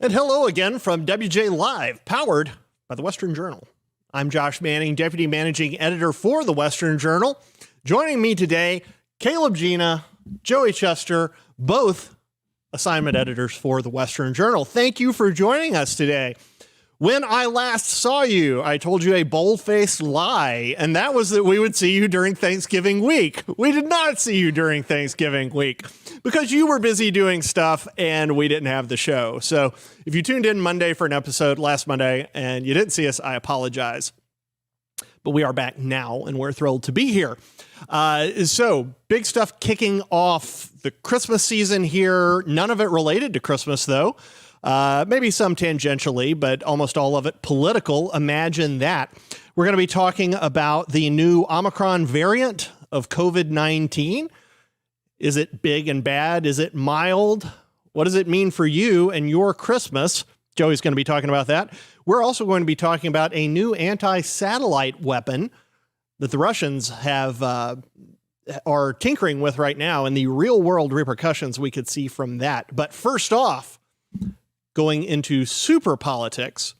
And hello again from WJ Live, powered by the Western Journal. I'm Josh Manning, Deputy Managing Editor for the Western Journal. Joining me today, Caleb Gina, Joey Chester, both assignment editors for the Western Journal. Thank you for joining us today. When I last saw you, I told you a bold-faced lie, and that was that we would see you during Thanksgiving week. We did not see you during Thanksgiving week because you were busy doing stuff and we didn't have the show. So if you tuned in Monday for an episode last Monday and you didn't see us, I apologize. But we are back now and we're thrilled to be here. So big stuff kicking off the Christmas season here. None of it related to Christmas, though. Maybe some tangentially, but almost all of it political. Imagine that. We're going to be talking about the new Omicron variant of COVID-19. Is it big and bad? Is it mild? What does it mean for you and your Christmas? Joey's going to be talking about that. We're also going to be talking about a new anti-satellite weapon that the Russians are tinkering with right now and the real world repercussions we could see from that. But first off, going into super politics,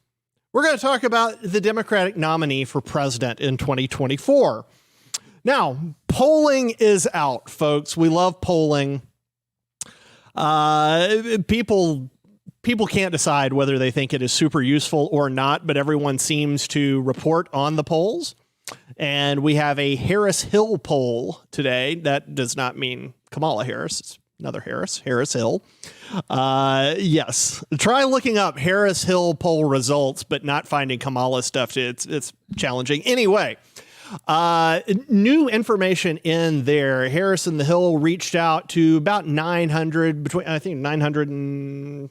we're going to talk about the Democratic nominee for president in 2024. Now, polling is out, folks. We love polling. People can't decide whether they think it is super useful or not, but everyone seems to report on the polls. And we have a Harris Hill poll today. That does not mean Kamala Harris. It's another Harris Hill. Yes. Try looking up Harris Hill poll results, but not finding Kamala stuff. It's challenging. Anyway, new information in there. Harris and the Hill reached out to about 939,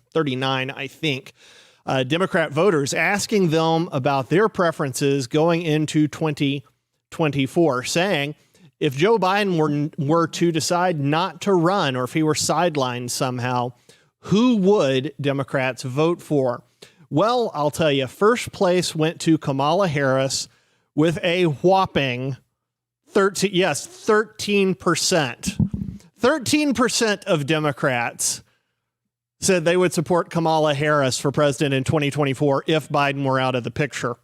Democrat voters, asking them about their preferences going into 2024, saying, if Joe Biden were to decide not to run, or if he were sidelined somehow, who would Democrats vote for? Well, I'll tell you, first place went to Kamala Harris with a whopping 13%. 13% of Democrats said they would support Kamala Harris for president in 2024 if Biden were out of the picture.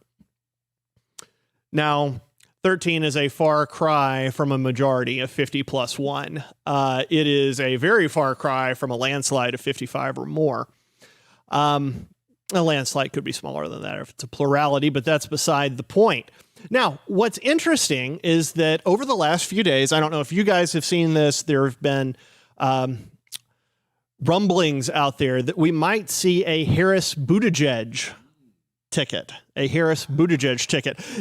Now, 13 is a far cry from a majority of 50 plus 1. It is a very far cry from a landslide of 55 or more. A landslide could be smaller than that if it's a plurality, but that's beside the point. Now, what's interesting is that over the last few days, I don't know if you guys have seen this, there have been rumblings out there that we might see a Harris-Buttigieg ticket.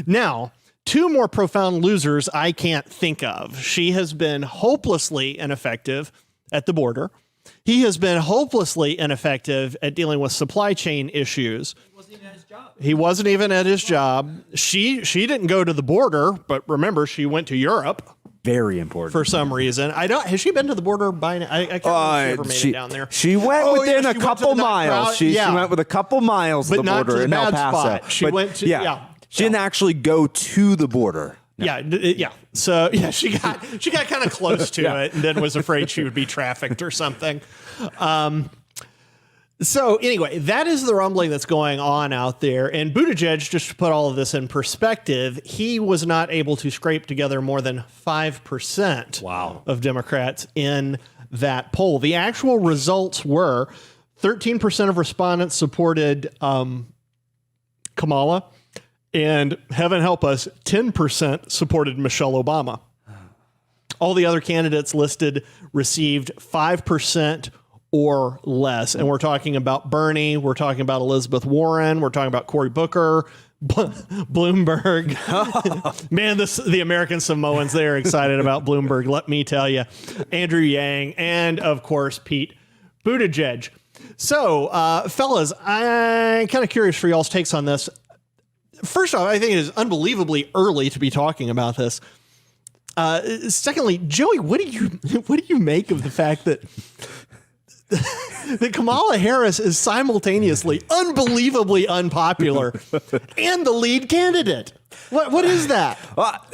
Now, two more profound losers I can't think of. She has been hopelessly ineffective at the border. He has been hopelessly ineffective at dealing with supply chain issues. He wasn't even at his job. She didn't go to the border, but remember, she went to Europe. Very important for some reason. Has she been to the border by now? I can't remember if she ever made it down there. She went within a couple miles. She went with a couple miles to the border in El Paso. She went to She didn't actually go to the border. No. Yeah. So she got kind of close to it and then was afraid she would be trafficked or something. So anyway, that is the rumbling that's going on out there. And Buttigieg, just to put all of this in perspective, he was not able to scrape together more than 5% of Democrats in that poll. The actual results were 13% of respondents supported Kamala, and heaven help us, 10% supported Michelle Obama. All the other candidates listed received 5% or less. And we're talking about Bernie. We're talking about Elizabeth Warren. We're talking about Cory Booker, Bloomberg. Man, the American Samoans, they're excited about Bloomberg. Let me tell you. Andrew Yang, and of course, Pete Buttigieg. So, fellas, I'm kind of curious for y'all's takes on this. First off, I think it is unbelievably early to be talking about this. Secondly, Joey, what do you make of the fact that that Kamala Harris is simultaneously unbelievably unpopular and the lead candidate? What is that?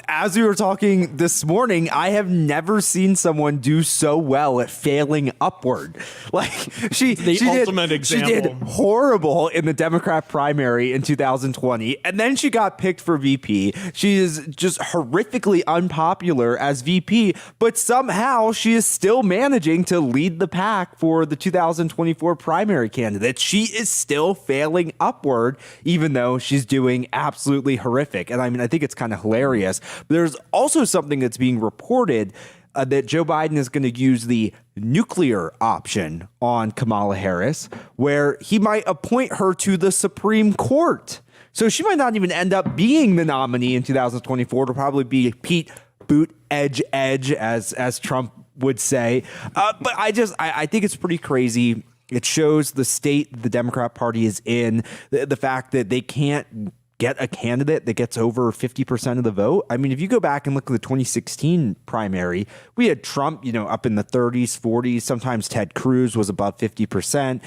As we were talking this morning, I have never seen someone do so well at failing upward. Like she ultimate example. She did horrible in the Democrat primary in 2020, and then she got picked for VP. She is just horrifically unpopular as VP, but somehow she is still managing to lead the pack for the 2024 primary candidate. She is still failing upward, even though she's doing absolutely horrific. And I mean, I think it's kind of hilarious. But there's also something that's being reported that Joe Biden is going to use the nuclear option on Kamala Harris, where he might appoint her to the Supreme Court. So she might not even end up being the nominee in 2024. It'll probably be Pete Buttigieg, as Trump would say. But I think it's pretty crazy. It shows the state the Democrat Party is in, the fact that they can't get a candidate that gets over 50% of the vote. I mean, if you go back and look at the 2016 primary, we had Trump, up in the 30s, 40s. Sometimes Ted Cruz was above 50%.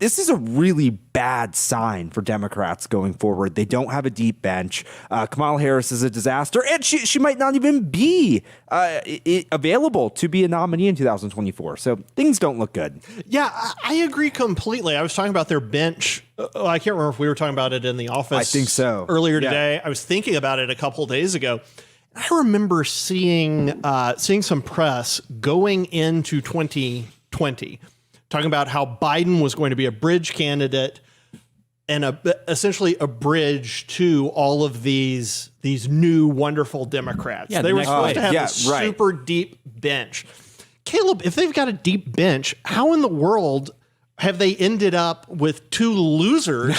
This is a really bad sign for Democrats going forward. They don't have a deep bench. Kamala Harris is a disaster, and she might not even be available to be a nominee in 2024. So things don't look good. Yeah, I agree completely. I was talking about their bench. I can't remember if we were talking about it in the office. I think so. Earlier today. I was thinking about it a couple of days ago. I remember seeing some press going into 2020 talking about how Biden was going to be a bridge candidate and essentially a bridge to all of these new wonderful Democrats. Yeah, they were supposed to have a right. super deep bench. Caleb, if they've got a deep bench, how in the world have they ended up with two losers?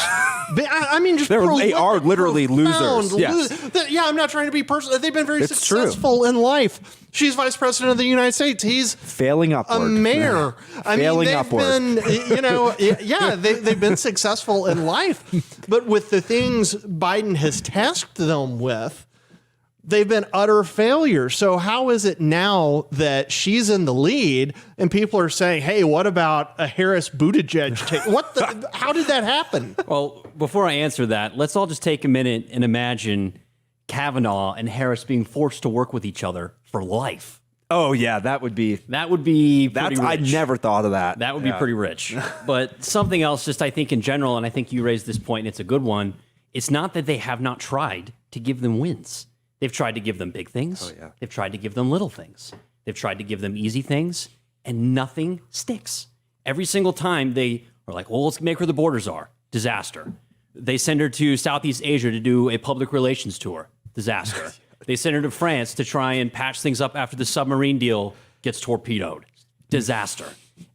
I mean, just they are literally losers. Yes. I'm not trying to be personal. They've been very successful in life. She's vice president of the United States. He's failing upward. A mayor. Failing upward. They've been successful in life, but with the things Biden has tasked them with, they've been utter failures. So how is it now that she's in the lead and people are saying, hey, what about a Harris Buttigieg take? How did that happen? Well, before I answer that, let's all just take a minute and imagine Kavanaugh and Harris being forced to work with each other for life. Oh, yeah, that would be pretty rich. I never thought of that. That would be pretty rich. But something else, just I think in general, and I think you raised this point, and it's a good one, it's not that they have not tried to give them wins. They've tried to give them big things. Oh, yeah. They've tried to give them little things. They've tried to give them easy things, and nothing sticks. Every single time they are like, well, let's make where the borders are. Disaster. They send her to Southeast Asia to do a public relations tour. Disaster. They send her to France to try and patch things up after the submarine deal gets torpedoed. Disaster.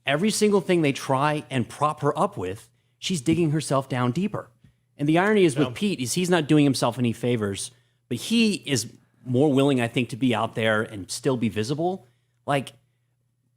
Every single thing they try and prop her up with, she's digging herself down deeper. And the irony is with Pete is he's not doing himself any favors, but he is more willing, I think, to be out there and still be visible. Like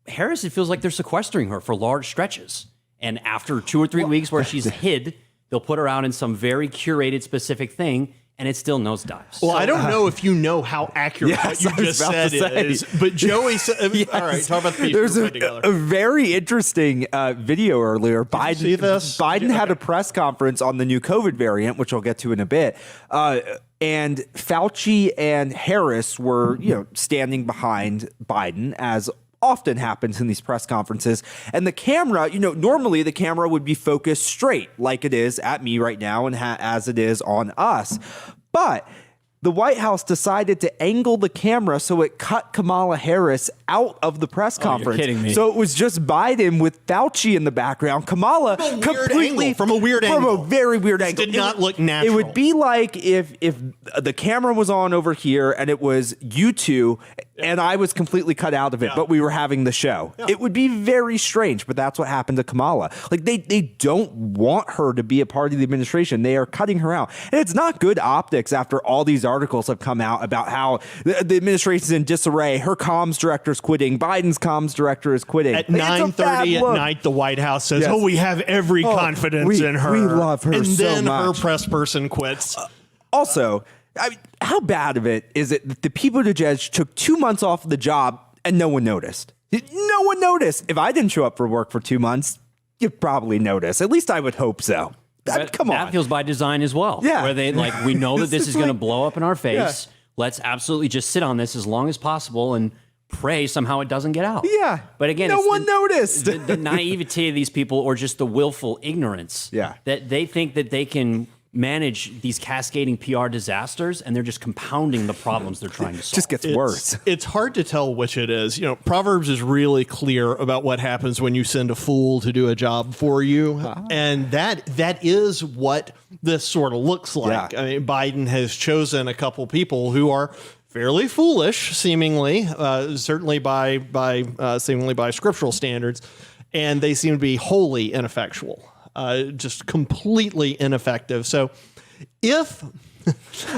Harris, it feels like they're sequestering her for large stretches. And after 2 or 3 weeks where she's hid, they'll put her out in some very curated specific thing, and it still nosedives. Well, I don't know if you know how accurate what you just said is, but Joey said, all right, talk about the piece. There's a very interesting video earlier. Biden had a press conference on the new COVID variant, which I'll get to in a bit. And Fauci and Harris were, standing behind Biden, as often happens in these press conferences. And the camera, normally the camera would be focused straight like it is at me right now and as it is on us. But the White House decided to angle the camera so it cut Kamala Harris out of the press conference. You're kidding me. So it was just Biden with Fauci in the background. Kamala from a weird angle. From a very weird angle. Did not look natural. It would be like if the camera was on over here and it was you two and I was completely cut out of it, but we were having the show. It would be very strange, but that's what happened to Kamala. Like they don't want her to be a part of the administration. They are cutting her out. And it's not good optics after all these articles have come out about how the administration's in disarray. Her comms director's quitting. Biden's comms director is quitting. At 9:30 at night, the White House says, we have every confidence in her. We love her and so then much. Her press person quits. Also, I mean, how bad of it is it that the people to judge took 2 months off of the job and no one noticed? No one noticed. If I didn't show up for work for 2 months, you'd probably notice. At least I would hope so. Come on. That feels by design as well. Yeah. Where they we know that this is going to blow up in our face. Let's absolutely just sit on this as long as possible and pray somehow it doesn't get out. Yeah. But again, no one noticed. the naivety of these people, or just the willful ignorance. Yeah. That they think that they can manage these cascading PR disasters, and they're just compounding the problems they're trying to solve. Just gets worse. It's hard to tell which it is. Proverbs is really clear about what happens when you send a fool to do a job for you. And that is what this sort of looks like. Yeah. I mean, Biden has chosen a couple people who are fairly foolish, seemingly, certainly by seemingly by scriptural standards, and they seem to be wholly ineffectual. Just completely ineffective. So if,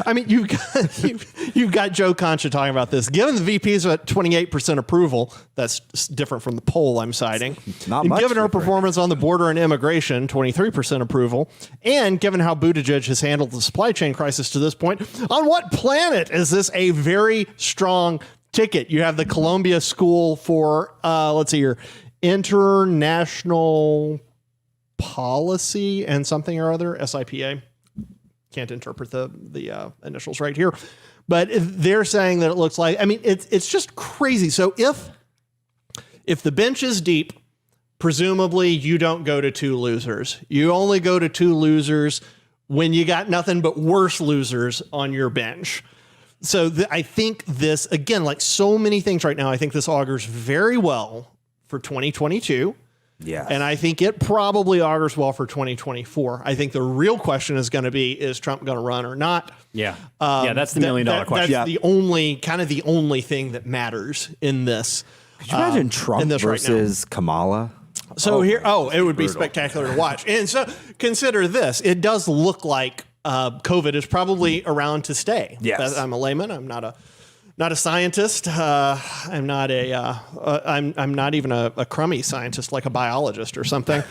I mean, you've got Joe Concha talking about this. Given the VP's at 28% approval, that's different from the poll I'm citing. Not and much given her different. performance on the border and immigration, 23% approval, and given how Buttigieg has handled the supply chain crisis to this point, on what planet is this a very strong ticket? You have the Columbia School for, let's see here, International Policy and something or other, SIPA. Can't interpret the initials right here, but they're saying that it looks like, I mean, it's just crazy. So if the bench is deep, presumably you don't go to two losers. You only go to two losers when you got nothing but worse losers on your bench. So I think this, again, like so many things right now, I think this augurs very well for 2022. Yeah. And I think it probably augurs well for 2024. I think the real question is going to be, is Trump going to run or not? Yeah. That's the $1 million question. That's the only thing that matters in this. Could you imagine Trump this right now. versus Kamala? So it would be spectacular to watch. And so consider this. It does look like COVID is probably around to stay. Yes. I'm a layman. I'm not a scientist. I'm not I'm not even a crummy scientist like a biologist or something.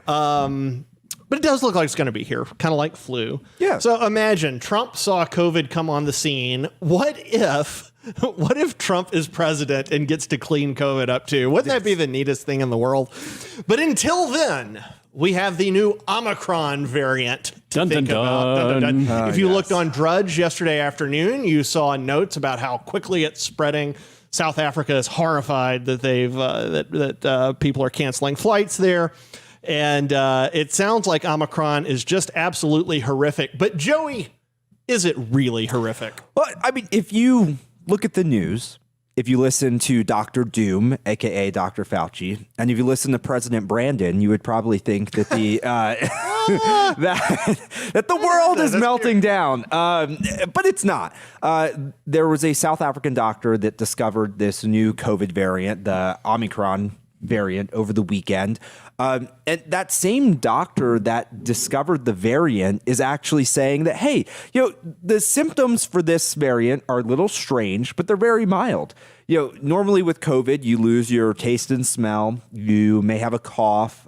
But it does look like it's going to be here, kind of like flu. Yeah. So imagine Trump saw COVID come on the scene. What if Trump is president and gets to clean COVID up too? Wouldn't that be the neatest thing in the world? But until then, we have the new Omicron variant to think about. Dun, dun, dun. If you looked on Drudge yesterday afternoon, you saw notes about how quickly it's spreading. South Africa is horrified that that people are canceling flights there. And it sounds like Omicron is just absolutely horrific. But Joey, is it really horrific? Well, I mean, if you look at the news, if you listen to Dr. Doom, aka Dr. Fauci, and if you listen to President Brandon, you would probably think that the that the world is melting down. But it's not. There was a South African doctor that discovered this new COVID variant, the Omicron variant, over the weekend. And that same doctor that discovered the variant is actually saying that, hey, the symptoms for this variant are a little strange, but they're very mild. Normally with COVID, you lose your taste and smell. You may have a cough,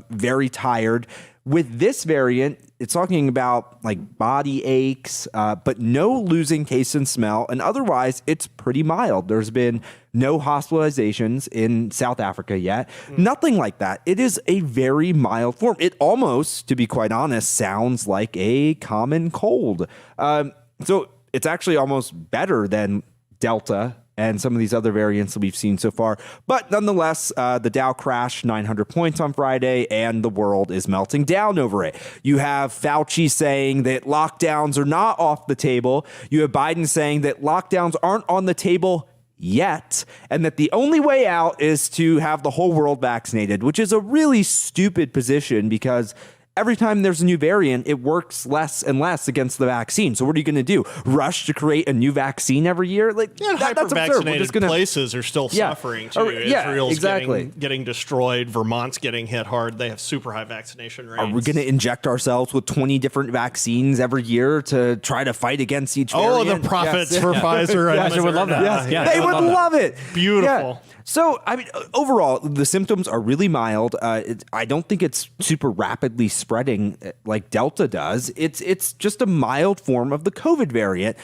very tired. With this variant, it's talking about like body aches, but no losing taste and smell. And otherwise, it's pretty mild. There's been no hospitalizations in South Africa yet. Nothing like that. It is a very mild form. It almost, to be quite honest, sounds like a common cold. So it's actually almost better than Delta and some of these other variants that we've seen so far. But nonetheless, the Dow crashed 900 points on Friday, and the world is melting down over it. You have Fauci saying that lockdowns are not off the table. You have Biden saying that lockdowns aren't on the table yet, and that the only way out is to have the whole world vaccinated, which is a really stupid position because every time there's a new variant, it works less and less against the vaccine. So what are you going to do? Rush to create a new vaccine every year? Like, that's absurd. We're just gonna, places are still suffering too. Israel's exactly. getting destroyed. Vermont's getting hit hard. They have super high vaccination rates. Are we going to inject ourselves with 20 different vaccines every year to try to fight against each variant? Oh, the profits for Pfizer. I would love that. They would love it. Beautiful. Yeah. So, I mean, overall, the symptoms are really mild. I don't think it's super rapidly spreading like Delta does. It's just a mild form of the COVID variant.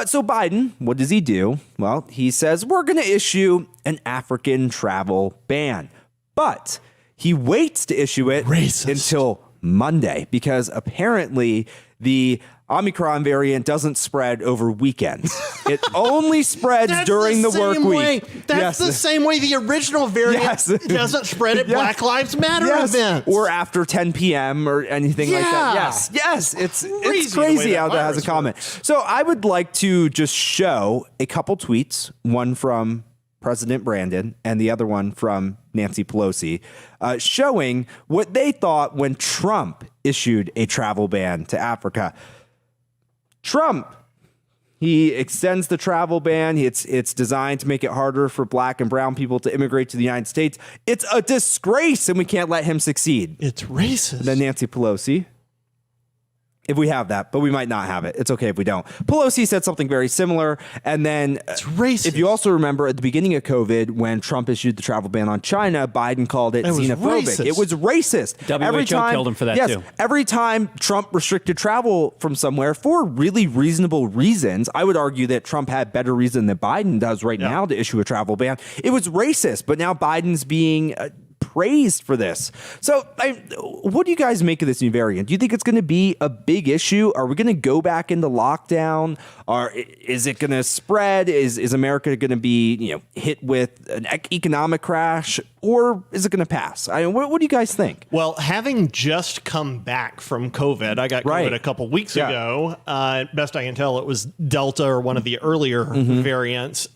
So Biden, what does he do? Well, he says, we're going to issue an African travel ban. But he waits to issue it until Monday, because apparently the Omicron variant doesn't spread over weekends. It only spreads during the work week. That's the same way the original variant doesn't spread at Black Lives Matter events. Or after 10 p.m. or anything like that. Yes. It's crazy how that has a comment. So I would like to just show a couple tweets, one from President Brandon and the other one from Nancy Pelosi, showing what they thought when Trump issued a travel ban to Africa. Trump, he extends the travel ban. It's designed to make it harder for black and brown people to immigrate to the United States. It's a disgrace, and we can't let him succeed. It's racist. Then Nancy Pelosi, if we have that, but we might not have it. It's okay if we don't. Pelosi said something very similar. And then it's racist. If you also remember at the beginning of COVID, when Trump issued the travel ban on China, Biden called it xenophobic. Racist. It was racist. WHO killed him for that too. Every time Trump restricted travel from somewhere for really reasonable reasons, I would argue that Trump had better reason than Biden does right now to issue a travel ban. It was racist, but now Biden's being praised for this. So what do you guys make of this new variant? Do you think it's going to be a big issue? Are we going to go back into lockdown? Or is it going to spread? Is America going to be hit with an economic crash? Or is it going to pass? What do you guys think? Well, having just come back from COVID, I got COVID a couple weeks ago. Best I can tell, it was Delta or one of the earlier variants.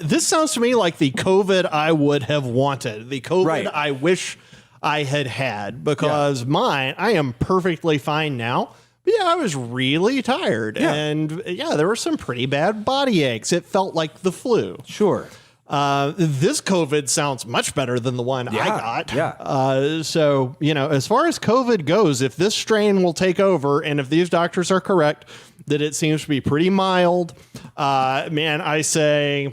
This sounds to me like the COVID I would have wanted, the COVID I wish I had, because I am perfectly fine now. But I was really tired, and there were some pretty bad body aches. It felt like the flu. Sure. This COVID sounds much better than the one I got. So, as far as COVID goes, if this strain will take over, and if these doctors are correct that it seems to be pretty mild, I say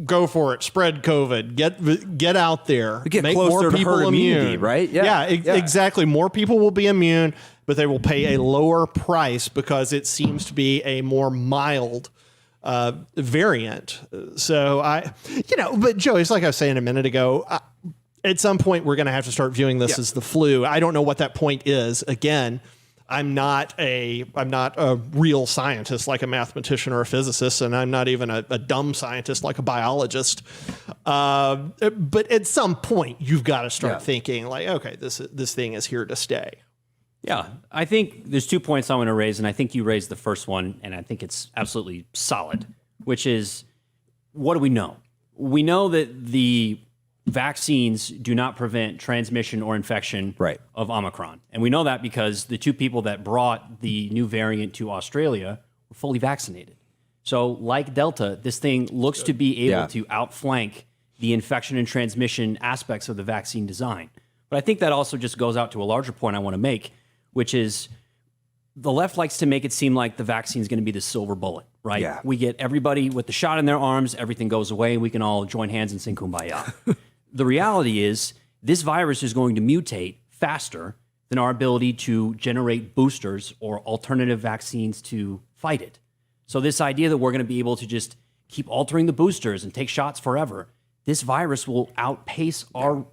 go for it. Spread COVID. Get out there. Make more people immune, right? Exactly. More people will be immune, but they will pay a lower price because it seems to be a more mild variant. So but Joey, it's like I was saying a minute ago, at some point we're going to have to start viewing this as the flu. I don't know what that point is. Again, I'm not a real scientist like a mathematician or a physicist, and I'm not even a dumb scientist like a biologist. But at some point you've got to start thinking like, okay, this thing is here to stay. Yeah, I think there's 2 points I want to raise, and I think you raised the first one, and I think it's absolutely solid, which is, what do we know? We know that the vaccines do not prevent transmission or infection of Omicron. And we know that because the 2 people that brought the new variant to Australia were fully vaccinated. So like Delta, this thing looks to be able to outflank the infection and transmission aspects of the vaccine design. But I think that also just goes out to a larger point I want to make, which is the left likes to make it seem like the vaccine is going to be the silver bullet, right? Yeah. We get everybody with the shot in their arms, everything goes away, and we can all join hands and sing Kumbaya. The reality is this virus is going to mutate faster than our ability to generate boosters or alternative vaccines to fight it. So this idea that we're going to be able to just keep altering the boosters and take shots forever, this virus will outpace our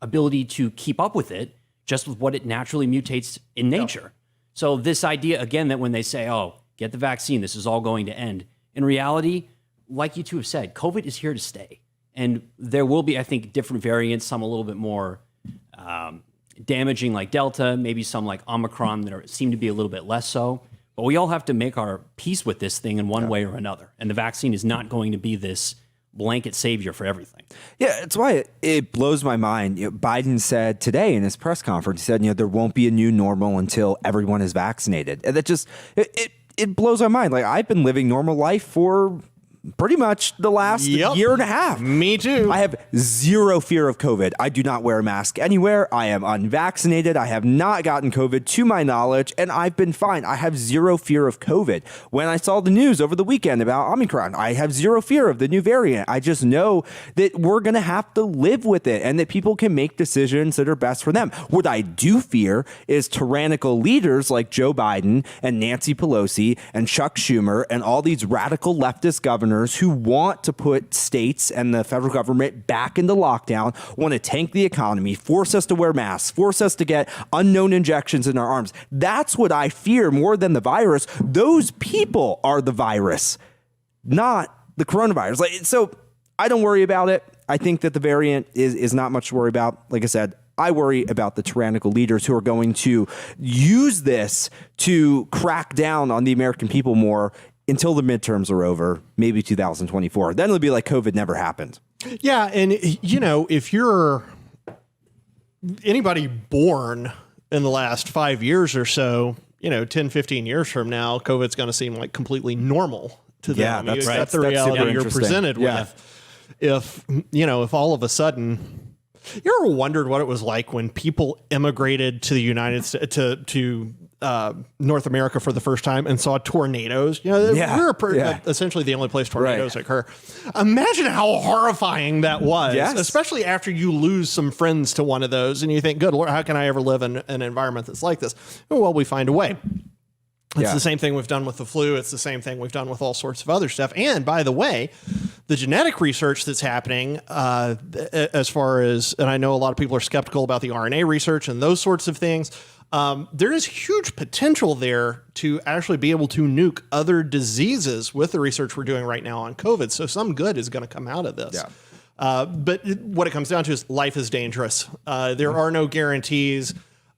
ability to keep up with it just with what it naturally mutates in nature. So this idea, again, that when they say, oh, get the vaccine, this is all going to end. In reality, like you two have said, COVID is here to stay. And there will be, I think, different variants, some a little bit more damaging like Delta, maybe some like Omicron that seem to be a little bit less so. But we all have to make our peace with this thing in one way or another. And the vaccine is not going to be this blanket savior for everything. Yeah, it's why it blows my mind. Biden said today in his press conference, he said, there won't be a new normal until everyone is vaccinated. And that just, it blows my mind. Like, I've been living normal life for pretty much the last year and a half. Me too. I have zero fear of COVID. I do not wear a mask anywhere. I am unvaccinated. I have not gotten COVID to my knowledge, and I've been fine. I have zero fear of COVID. When I saw the news over the weekend about Omicron, I have zero fear of the new variant. I just know that we're going to have to live with it and that people can make decisions that are best for them. What I do fear is tyrannical leaders like Joe Biden and Nancy Pelosi and Chuck Schumer and all these radical leftist governors governors who want to put states and the federal government back into lockdown, want to tank the economy, force us to wear masks, force us to get unknown injections in our arms. That's what I fear more than the virus. Those people are the virus, not the coronavirus. So I don't worry about it. I think that the variant is not much to worry about. Like I said, I worry about the tyrannical leaders who are going to use this to crack down on the American people more until the midterms are over, maybe 2024. Then it'll be like COVID never happened. Yeah. And, if you're anybody born in the last 5 years or so, 10, 15 years from now, COVID's going to seem like completely normal to them. Yeah, that's the reality you're presented with. If all of a sudden, you ever wondered what it was like when people immigrated to the United States, to North America for the first time and saw tornadoes? We're essentially the only place tornadoes occur. Imagine how horrifying that was, especially after you lose some friends to one of those and you think, good Lord, how can I ever live in an environment that's like this? Well, we find a way. It's the same thing we've done with the flu. It's the same thing we've done with all sorts of other stuff. And by the way, the genetic research that's happening, as far as, and I know a lot of people are skeptical about the RNA research and those sorts of things. There is huge potential there to actually be able to nuke other diseases with the research we're doing right now on COVID. So some good is going to come out of this. But what it comes down to is life is dangerous. There are no guarantees.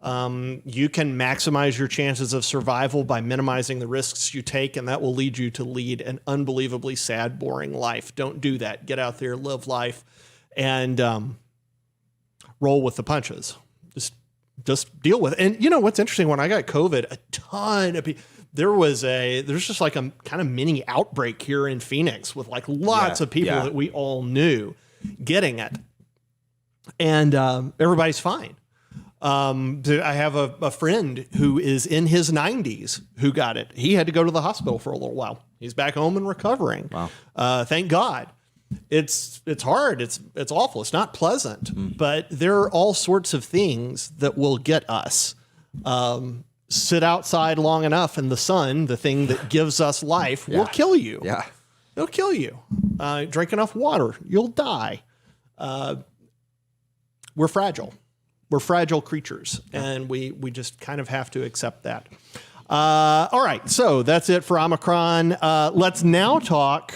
You can maximize your chances of survival by minimizing the risks you take, and that will lead you to lead an unbelievably sad, boring life. Don't do that. Get out there, live life, and roll with the punches. Just deal with it. And what's interesting, when I got COVID, a ton of people, there's just like a kind of mini outbreak here in Phoenix with like lots of people that we all knew getting it, and everybody's fine. I have a friend who is in his 90s who got it. He had to go to the hospital for a little while. He's back home and recovering. Wow. Thank God. It's hard. It's awful. It's not pleasant, but there are all sorts of things that will get us. Sit outside long enough in the sun, the thing that gives us life, will kill you. Yeah. It'll kill you. Drink enough water, you'll die. We're fragile. We're fragile creatures, and we just kind of have to accept that. All right, so that's it for Omicron. Let's now talk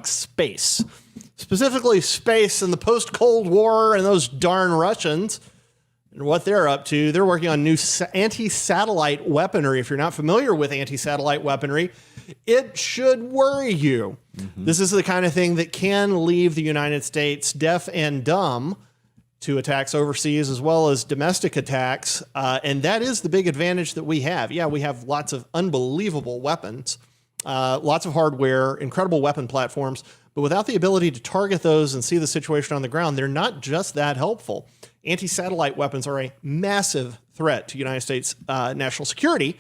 space, specifically space and the post-Cold War and those darn Russians and what they're up to. They're working on new anti-satellite weaponry. If you're not familiar with anti-satellite weaponry, it should worry you. This is the kind of thing that can leave the United States deaf and dumb to attacks overseas as well as domestic attacks. And that is the big advantage that we have. Yeah, we have lots of unbelievable weapons, lots of hardware, incredible weapon platforms, but without the ability to target those and see the situation on the ground, they're not just that helpful. Anti-satellite weapons are a massive threat to United States national security,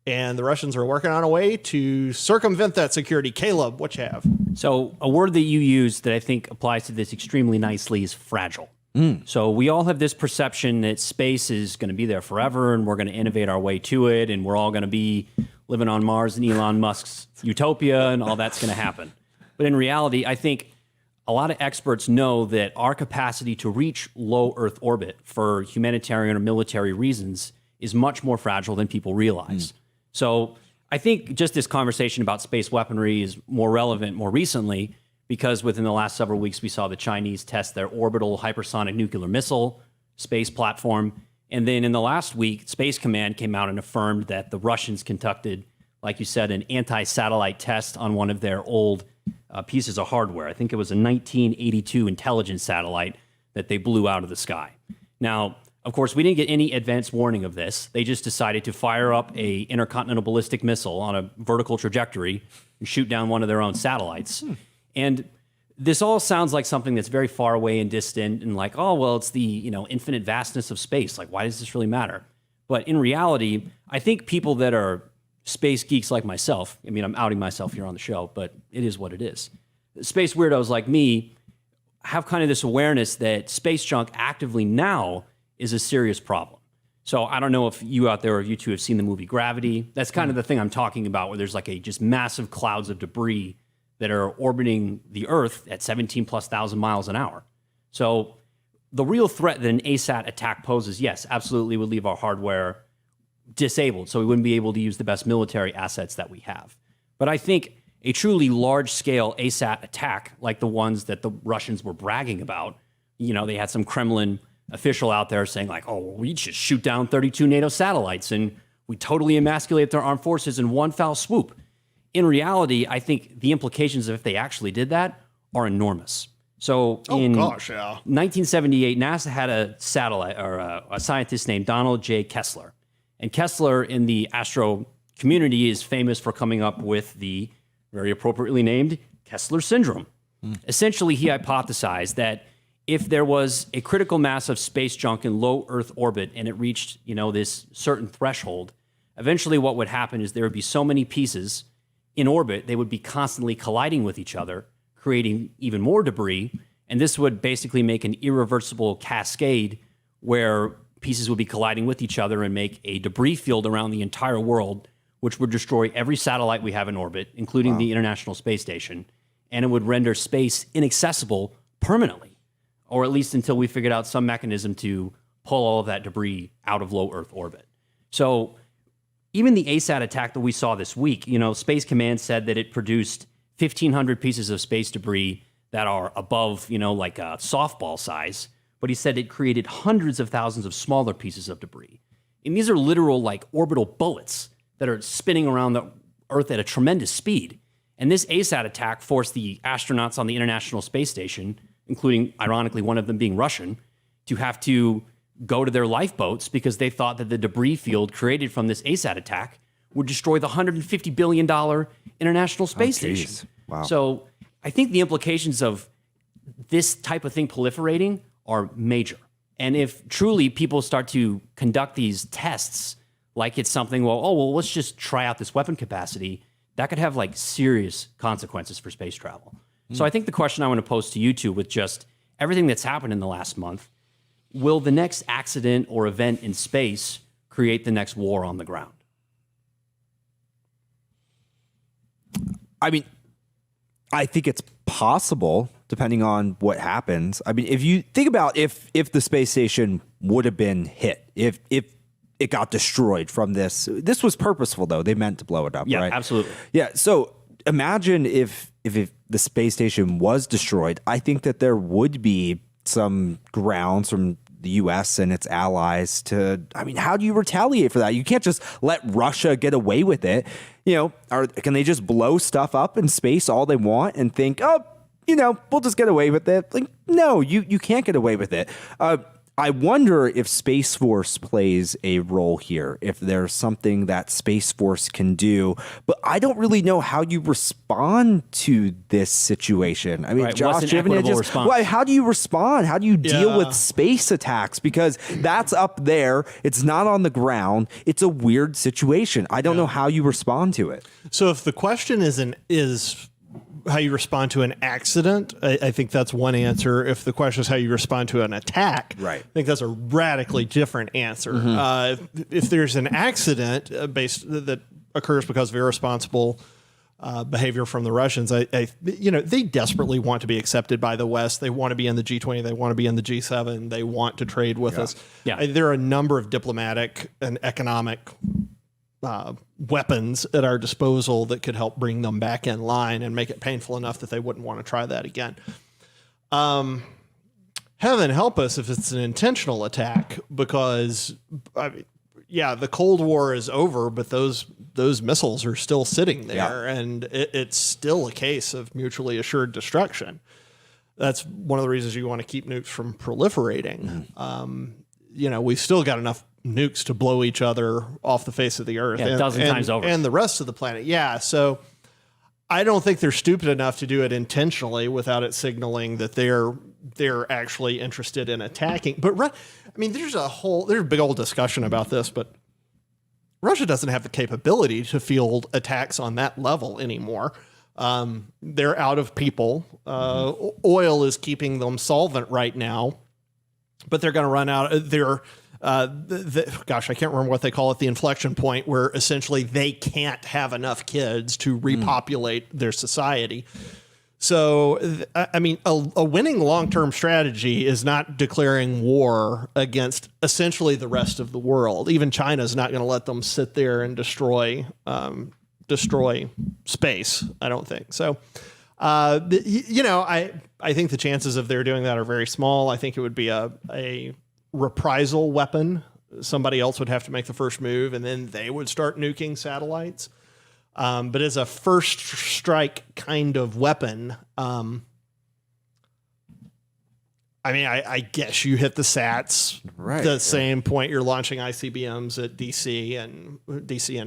and the Russians are working on a way to circumvent that security. Caleb, what you have? So a word that you use that I think applies to this extremely nicely is fragile. So we all have this perception that space is going to be there forever and we're going to innovate our way to it and we're all going to be living on Mars and Elon Musk's utopia and all that's going to happen. But in reality, I think a lot of experts know that our capacity to reach low Earth orbit for humanitarian or military reasons is much more fragile than people realize. So I think just this conversation about space weaponry is more relevant more recently because within the last several weeks, we saw the Chinese test their orbital hypersonic nuclear missile space platform. And then in the last week, Space Command came out and affirmed that the Russians conducted, like you said, an anti-satellite test on one of their old pieces of hardware. I think it was a 1982 intelligence satellite that they blew out of the sky. Now, of course, we didn't get any advance warning of this. They just decided to fire up a intercontinental ballistic missile on a vertical trajectory and shoot down one of their own satellites. And this all sounds like something that's very far away and distant and like, oh, well, it's the infinite vastness of space. Like, why does this really matter? But in reality, I think people that are space geeks like myself, I mean, I'm outing myself here on the show, but it is what it is. Space weirdos like me have kind of this awareness that space junk actively now is a serious problem. So I don't know if you out there or you two have seen the movie Gravity. That's kind of the thing I'm talking about, where there's like just massive clouds of debris that are orbiting the Earth at 17 plus thousand miles an hour. So the real threat that an ASAT attack poses, yes, absolutely would leave our hardware disabled, so we wouldn't be able to use the best military assets that we have. But I think a truly large-scale ASAT attack, like the ones that the Russians were bragging about, they had some Kremlin official out there saying like, oh, well, we just shoot down 32 NATO satellites and we totally emasculate their armed forces in one foul swoop. In reality, I think the implications of if they actually did that are enormous. So in 1978, NASA had a satellite or a scientist named Donald J. Kessler. And Kessler in the astro community is famous for coming up with the very appropriately named Kessler syndrome. Essentially, he hypothesized that if there was a critical mass of space junk in low Earth orbit and it reached, this certain threshold, eventually what would happen is there would be so many pieces in orbit, they would be constantly colliding with each other, creating even more debris. And this would basically make an irreversible cascade where pieces would be colliding with each other and make a debris field around the entire world, which would destroy every satellite we have in orbit, including the International Space Station. And it would render space inaccessible permanently, or at least until we figured out some mechanism to pull all of that debris out of low Earth orbit. So even the ASAT attack that we saw this week, Space Command said that it produced 1,500 pieces of space debris that are above, like a softball size. But he said it created hundreds of thousands of smaller pieces of debris. And these are literal, like, orbital bullets that are spinning around the Earth at a tremendous speed. And this ASAT attack forced the astronauts on the International Space Station, including, ironically, one of them being Russian, to have to go to their lifeboats because they thought that the debris field created from this ASAT attack would destroy the $150 billion International Space Station. Wow. So I think the implications of this type of thing proliferating are major. And if truly people start to conduct these tests like it's something, let's just try out this weapon capacity, that could have like serious consequences for space travel. So I think the question I want to pose to you two with just everything that's happened in the last month, will the next accident or event in space create the next war on the ground? I mean, I think it's possible, depending on what happens. I mean, if you think about if the space station would have been hit, if it got destroyed from this was purposeful, though. They meant to blow it up, yeah, right? Absolutely. Yeah, so imagine if the space station was destroyed. I think that there would be some grounds from the U.S. and its allies to, how do you retaliate for that? You can't just let Russia get away with it. Can they just blow stuff up in space all they want and think, we'll just get away with it? Like, no, you can't get away with it. I wonder if Space Force plays a role here, if there's something that Space Force can do. But I don't really know how you respond to this situation. I mean, right, Josh, what's an equitable response? How do you respond? How do you deal with space attacks? Because that's up there. It's not on the ground. It's a weird situation. I don't know how you respond to it. So if the question is how you respond to an accident, I think that's one answer. If the question is how you respond to an attack, right, I think that's a radically different answer. If there's an accident that occurs because of irresponsible behavior from the Russians, they desperately want to be accepted by the West. They want to be in the G20. They want to be in the G7. They want to trade with us. Yeah. There are a number of diplomatic and economic weapons at our disposal that could help bring them back in line and make it painful enough that they wouldn't want to try that again. Heaven help us if it's an intentional attack, because the Cold War is over, but those missiles are still sitting there, and it's still a case of mutually assured destruction. That's one of the reasons you want to keep nukes from proliferating. We've still got enough nukes to blow each other off the face of the earth, a dozen times over, and the rest of the planet. Yeah, so I don't think they're stupid enough to do it intentionally without it signaling that they're actually interested in attacking. But there's a big old discussion about this, but Russia doesn't have the capability to field attacks on that level anymore. They're out of people. Oil is keeping them solvent right now, but they're going to run out. gosh, I can't remember what they call it, the inflection point where essentially they can't have enough kids to repopulate their society. So, I mean, a winning long-term strategy is not declaring war against essentially the rest of the world. Even China's not going to let them sit there and destroy space, I don't think. So, I think the chances of their doing that are very small. I think it would be a reprisal weapon. Somebody else would have to make the first move, and then they would start nuking satellites. But as a first strike kind of weapon, I guess you hit the sats the same point you're launching ICBMs at DC and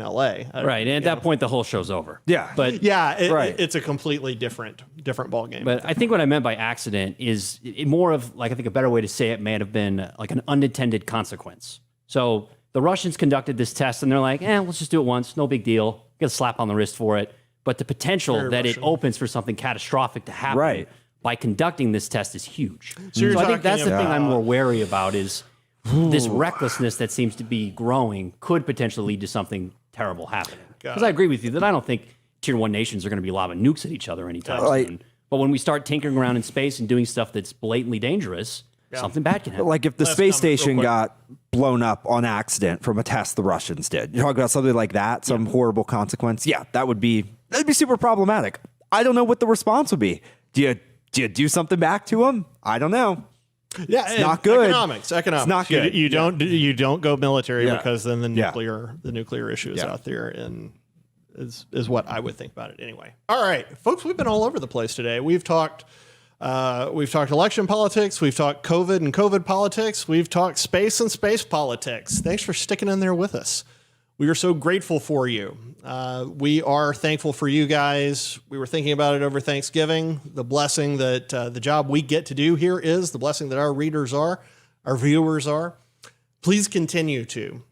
LA. Right. And at that point, the whole show's over. Yeah. But it's a completely different ballgame. But I think what I meant by accident is more of like, I think a better way to say it may have been like an unintended consequence. So the Russians conducted this test and they're like, let's just do it once. No big deal. Get a slap on the wrist for it. But the potential Very that Russian. it opens for something catastrophic to happen by conducting this test is huge. So I think that's the thing I'm more wary about is this recklessness that seems to be growing could potentially lead to something terrible happening. Because I agree with you that I don't think tier 1 nations are going to be lobbing nukes at each other anytime soon. But when we start tinkering around in space and doing stuff that's blatantly dangerous, something bad can happen. Like if the space station got blown up on accident from a test the Russians did, you're talking about something like that, some horrible consequence. Yeah, that'd be super problematic. I don't know what the response would be. Do you do something back to them? I don't know. Yeah, it's not good. Economics. It's not good. You don't go military because then the nuclear issue is out there, and is what I would think about it anyway. All right, folks, we've been all over the place today. We've talked election politics. We've talked COVID and COVID politics. We've talked space and space politics. Thanks for sticking in there with us. We are so grateful for you. We are thankful for you guys. We were thinking about it over Thanksgiving. The blessing that the job we get to do here is, the blessing that our readers are, our viewers are. Please continue to.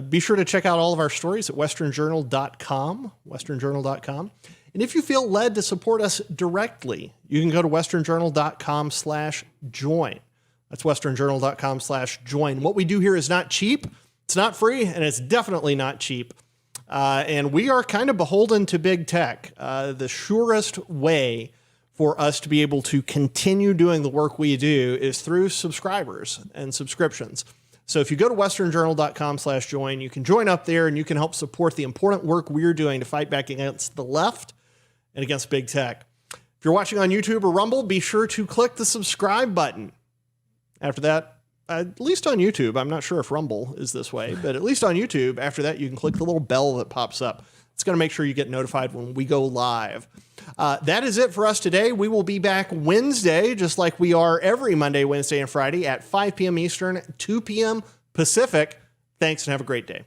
Be sure to check out all of our stories at westernjournal.com, westernjournal.com. And if you feel led to support us directly, you can go to westernjournal.com/join. That's westernjournal.com/join. What we do here is not cheap. It's not free, and it's definitely not cheap. And we are kind of beholden to big tech. The surest way for us to be able to continue doing the work we do is through subscribers and subscriptions. So if you go to westernjournal.com/join, you can join up there and you can help support the important work we're doing to fight back against the left and against big tech. If you're watching on YouTube or Rumble, be sure to click the subscribe button. After that, at least on YouTube, I'm not sure if Rumble is this way, but at least on YouTube, after that, you can click the little bell that pops up. It's going to make sure you get notified when we go live. That is it for us today. We will be back Wednesday, just like we are every Monday, Wednesday, and Friday at 5 p.m. Eastern, 2 p.m. Pacific. Thanks and have a great day.